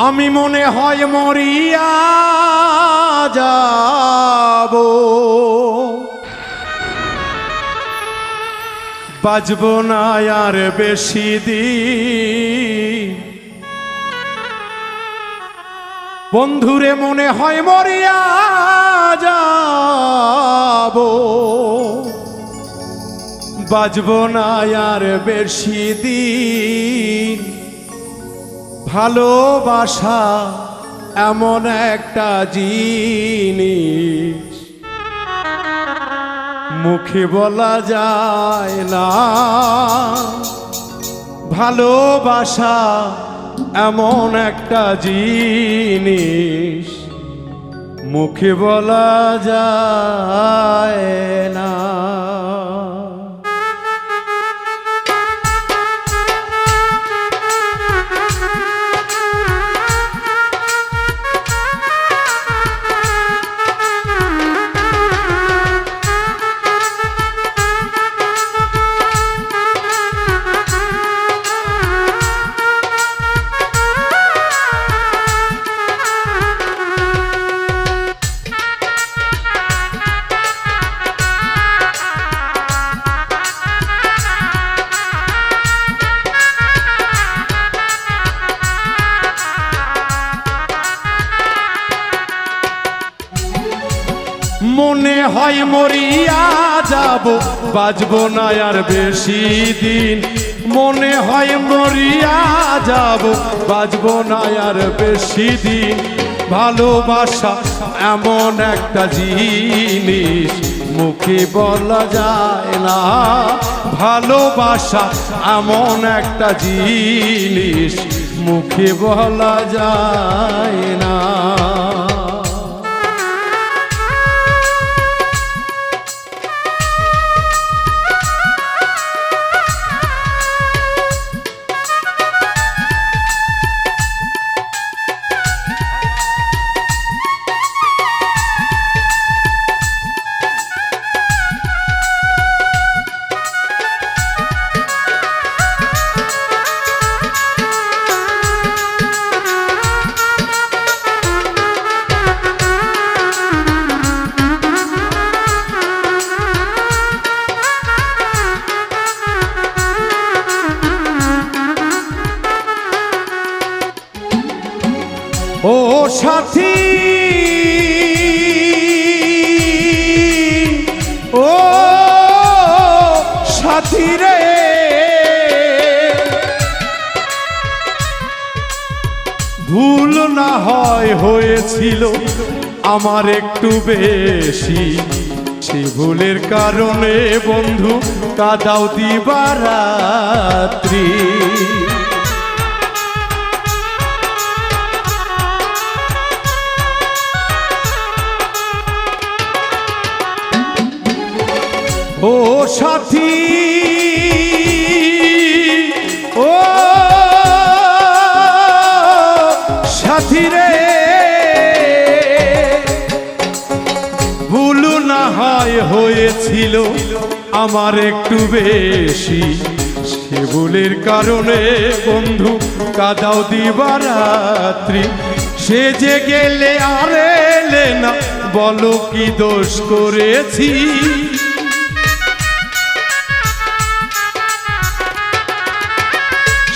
আমি মনে হয় মরিয়া যাব, বাঁচব না আর বেশি দিন। বন্ধুরে মনে হয় মরিয়া যাব, বাঁচব না আর বেশি দিন। ভালোবাসা এমন একটা জিনিস মুখে বলা যায় না। ভালোবাসা এমন একটা জিনিস মুখে বলা যায় না। মনে হয় মরিয়া যাব, বাঁচব না আর বেশি দিন। মনে হয় মরিয়া যাব, বাঁচব না আর বেশি দিন। ভালোবাসা এমন একটা জিনিস মুখে বলা যায় না। ভালোবাসা এমন একটা জিনিস মুখে বলা যায় না। ও সাথী, ও সাথী রে, ভুল না হয় হয়েছিল আমার একটু বেশি। সে ভুলের কারণে বন্ধু কাঁদাও দিবারাত্রি। ও সাথী, ও সাথী রে, ভুল না হয় হয়েছিল আমার একটু বেশি। সে ভুলের কারণে বন্ধু কাঁদাও দিবারাত্রি। সে যে গেলে আর এলে না, বলো কি দোষ করেছি।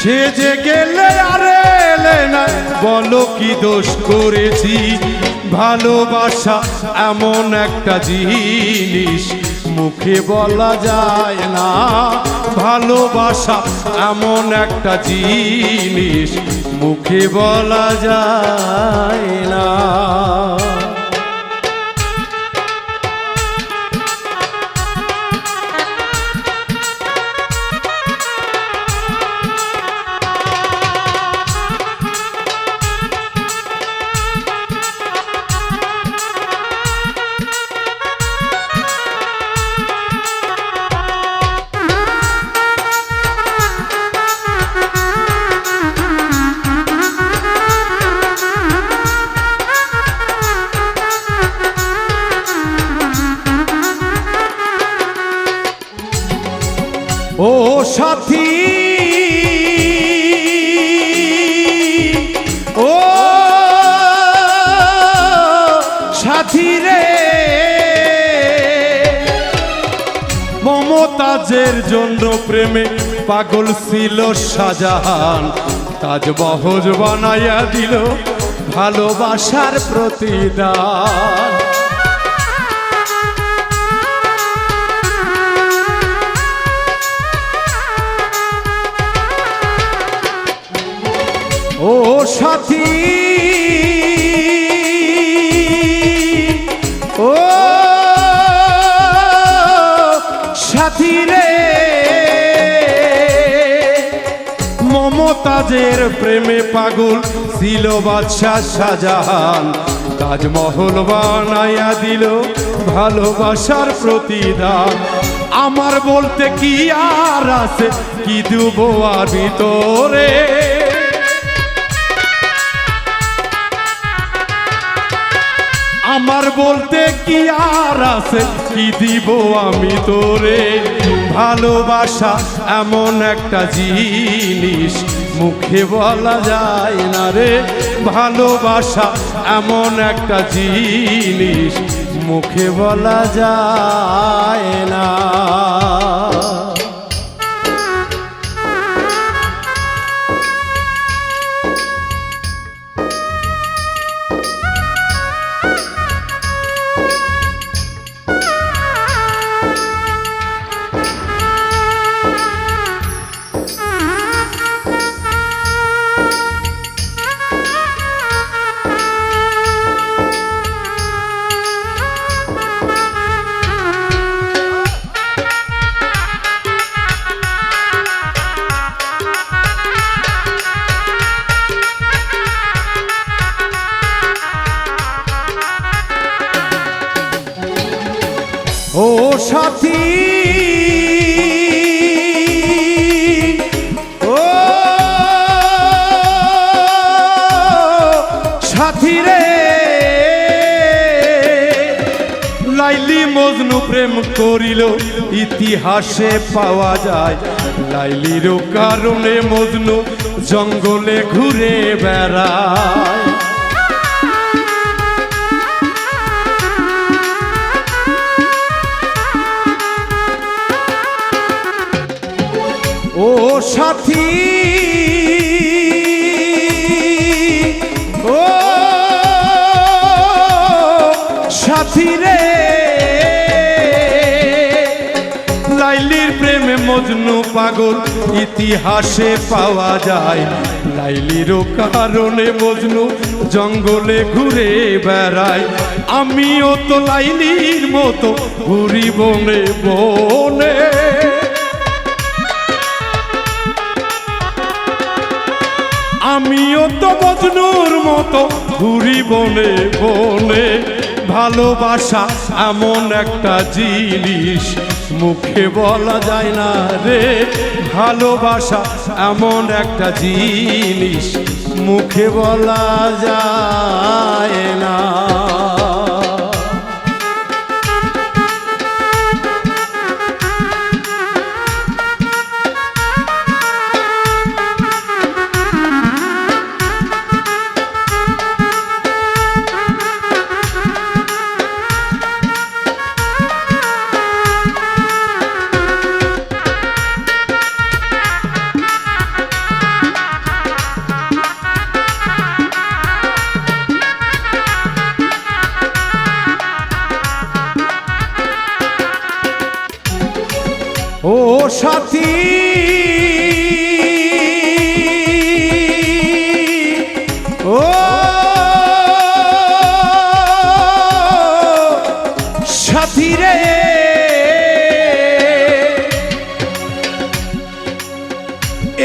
সে যে গেলে আর এলে না, বলো কি দোষ করেছি। ভালোবাসা এমন একটা জিনিস মুখে বলা যায় না। ভালোবাসা এমন একটা জিনিস মুখে বলা যায় না। ও সাথী, ও মমতাজের জন্য প্রেমে পাগল ছিল শাহজাহান, তাজমহল বানাইয়া দিল ভালোবাসার প্রতিদান। ও সাথী, ও সাথী রে, মমতাজের প্রেমে পাগল ছিল বাদশাহ শাহজাহান, তাজমহল বানাইয়া দিল ভালোবাসার প্রতিদান। আমার বলতে কি আর আছে, কি দেব আর ভিতরে, আমার বলতে কি আর আছে, কি দিব আমি তোরে। ভালোবাসা এমন একটা জিনিস মুখে বলা যায় না রে, ভালোবাসা এমন একটা জিনিস মুখে বলা যায় না। ও সাথী, ও সাথী রে, লাইলি মজনু প্রেম করিল ইতিহাসে পাওয়া যায়, লাইলির কারণে মজনু জঙ্গলে ঘুরে বেড়ায়। ও সাথী, ও সাথী রে, লাইলির প্রেমে মজনু পাগল ইতিহাসে পাওয়া যায়, লাইলির কারণে মজনু জঙ্গলে ঘুরে বেড়ায়। আমিও তো লাইলির মতো ঘুরি বনে বনে, আমিও তো মজনুর মতো ঘুরি বনে বনে। ভালোবাসা এমন একটা জিনিস মুখে বলা যায় না রে, ভালোবাসা এমন একটা জিনিস মুখে বলা যায় না। ও সাথী, ও সাথী রে,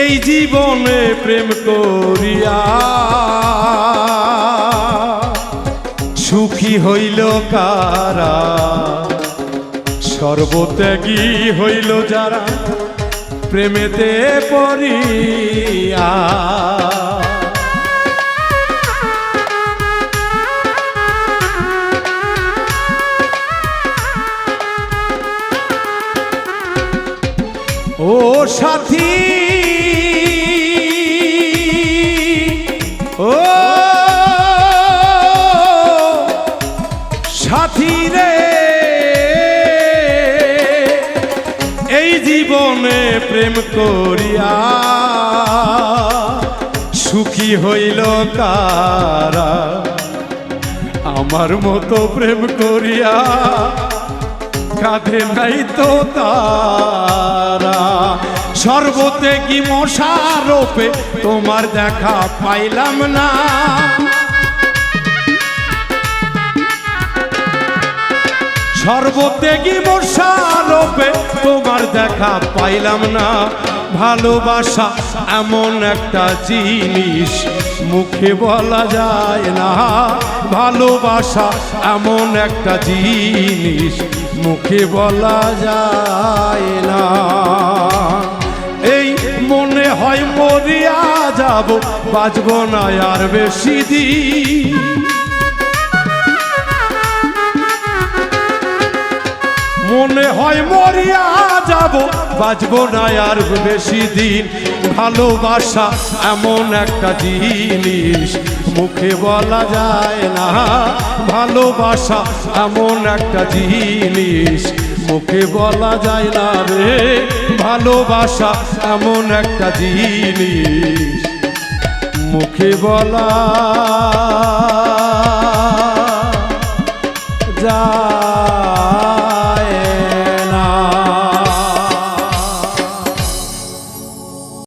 এই জীবনে প্রেম করিয়া সুখী হইল কারা, সর্বত্যাগী হইল যারা প্রেমেতে পড়িয়া। ও সাথী, ও সাথী রে, জীবনে প্রেম করিয়া সুখী হইল কারা, আমার মতো প্রেম করিয়া কাঁধে নাই তো তারা। সর্বত্যাগী মশারূপে তোমার দেখা পাইলাম না, সর্বত্যাগী মশারূপে তোমার দেখা পাইলাম না। ভালোবাসা এমন একটা জিনিস মুখে বলা যায় না, ভালোবাসা এমন একটা জিনিস মুখে বলা যায় না। এই মনে হয় মরিয়া যাব, বাঁচব না আর বেশি দিন। মনে হয় মরিয়া যাব, বাঁচব না আর বেশি দিন। ভালোবাসা এমন একটা জিনিস মুখে বলা যায় না, ভালোবাসা এমন একটা জিনিস মুখে বলা যায় না রে। ভালোবাসা এমন একটা জিনিস মুখে বলা